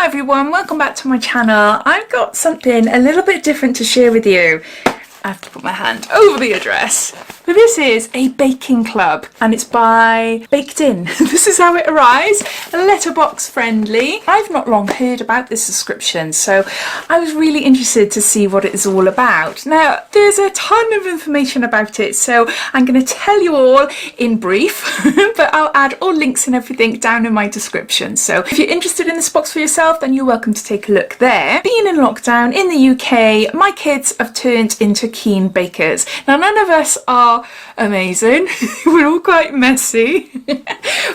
Hi everyone, welcome back to my channel. I've got something a little bit different to share with you. I have to put my hand over the address. But this is a baking club and it's by Bakedin. This is how it arrives, letterbox friendly. I've not long heard about this subscription, so I was really interested to see what it is all about. Now, there's a ton of information about it, so I'm going to tell you all in brief, but I'll add all links and everything down in my description. So if you're interested in this box for yourself, then you're welcome to take a look there. Being in lockdown in the UK, my kids have turned into keen bakers. Now, none of us are amazing. We're all quite messy,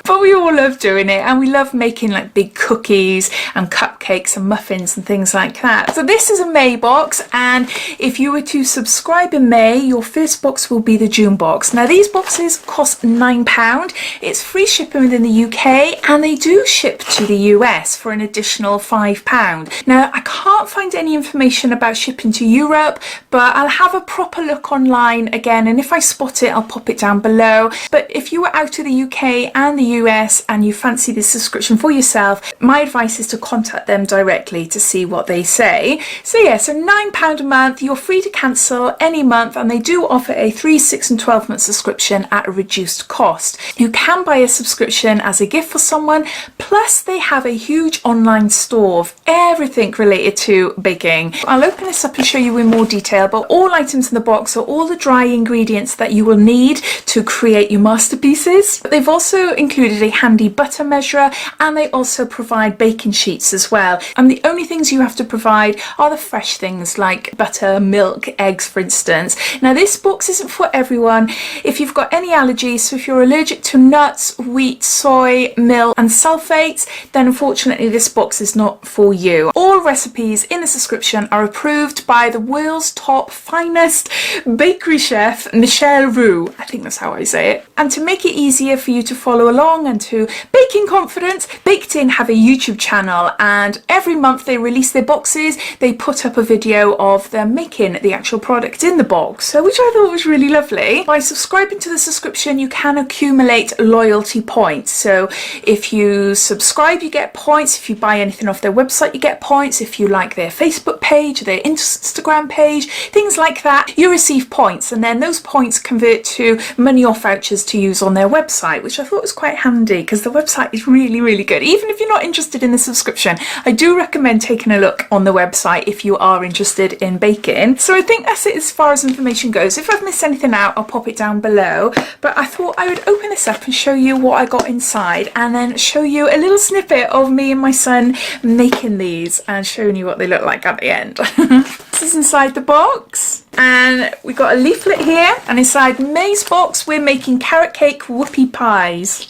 but we all love doing it, and we love making like big cookies and cupcakes and muffins and things like that. So this is a May box, and if you were to subscribe in May, your first box will be the June box. Now these boxes cost £9. It's free shipping within the UK, and they do ship to the US for an additional £5. Now I can't find any information about shipping to Europe, but I'll have a proper look online again, and if I spot it, I'll pop it down below. But if you are out of the UK and the US and you fancy this subscription for yourself, my advice is to contact them directly to see what they say. So yeah, so £9 a month, you're free to cancel any month, and they do offer a 3, 6 and 12 month subscription at a reduced cost. You can buy a subscription as a gift for someone, plus they have a huge online store of everything related to baking. I'll open this up and show you in more detail, but all items in the box are all the dry ingredients that you will need to create your masterpieces. They've also included a handy butter measurer, and they also provide baking sheets as well. And the only things you have to provide are the fresh things like butter, milk, eggs, for instance. Now this box isn't for everyone. If you've got any allergies, so if you're allergic to nuts, wheat, soy, milk and sulfates, then unfortunately this box is not for you. All recipes in the subscription are approved by the world's top finest bakery chef, Michelle Roux. I think that's how I say it. And to make it easier for you to follow along and to bake in confidence, Bakedin have a YouTube channel, and every month they release their boxes. They put up a video of them making the actual product in the box, so which I thought was really lovely. By subscribing to the subscription, you can accumulate loyalty points. So if you subscribe, you get points. If you buy anything off their website, you get points. If you like their Facebook page, their Instagram page, things like that, you receive points, and then those points convert to money off vouchers to use on their website, which I thought was quite handy because the website is really good. Even if you're not interested in the subscription, I do recommend taking a look on the website if you are interested in baking. So I think that's it as far as information goes. If I've missed anything out, I'll pop it down below, but I thought I would open this up and show you what I got inside, and then show you a little snippet of me and my son making these and showing you what they look like at the end. This is inside the box, and we got a leaflet here, and inside May's box we're making carrot cake whoopie pies.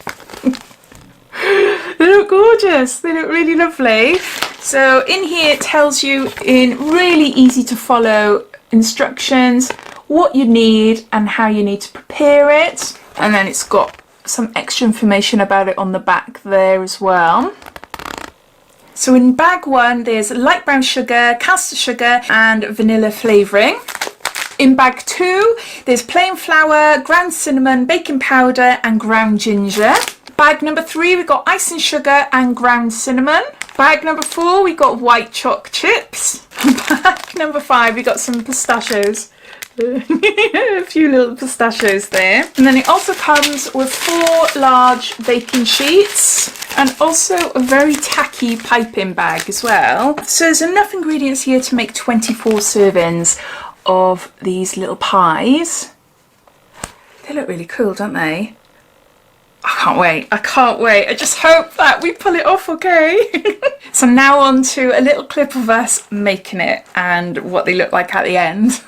They look gorgeous, they look really lovely. So in here it tells you in really easy to follow instructions what you need and how you need to prepare it, and then it's got some extra information about it on the back there as well. So in bag one, there's light brown sugar, caster sugar and vanilla flavouring. In bag two, there's plain flour, ground cinnamon, baking powder and ground ginger. Bag number 3, we got icing sugar and ground cinnamon. Bag number 4, we got white choc chips. Bag number 5, we got some pistachios. A few little pistachios there. And then it also comes with 4 large baking sheets, and also a very tacky piping bag as well. So there's enough ingredients here to make 24 servings of these little pies. They look really cool, don't they? I can't wait, I can't wait. I just hope that we pull it off okay. So now on to a little clip of us making it and what they look like at the end.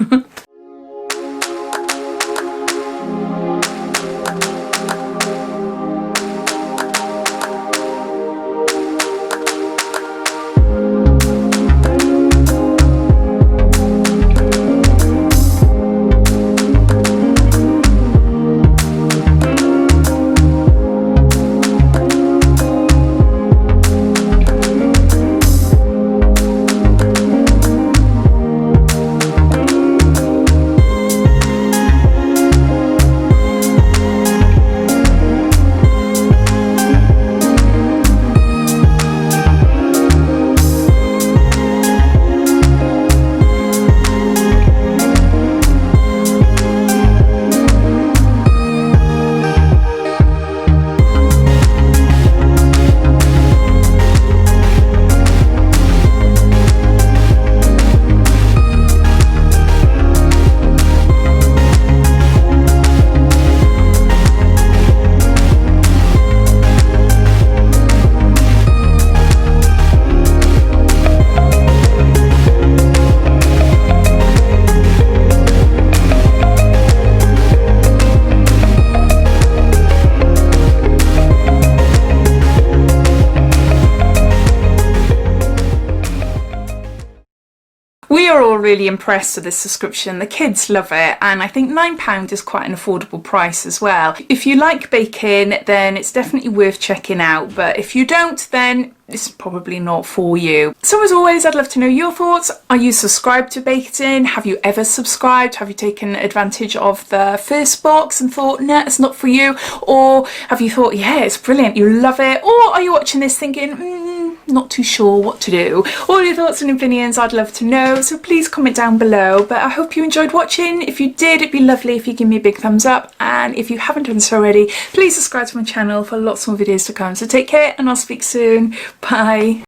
We are all really impressed with this subscription. The kids love it, and I think £9 is quite an affordable price as well. If you like baking, then it's definitely worth checking out, but if you don't, then it's probably not for you. So as always, I'd love to know your thoughts. Are you subscribed to Bakedin? Have you ever subscribed? Have you taken advantage of the first box and thought, nah, it's not for you? Or have you thought, yeah, it's brilliant, you love it? Or are you watching this thinking, not too sure what to do? All your thoughts and opinions, I'd love to know. So please comment down below. But I hope you enjoyed watching. If you did, it'd be lovely if you give me a big thumbs up. And if you haven't done so already, please subscribe to my channel for lots more videos to come. So take care, and I'll speak soon. Bye.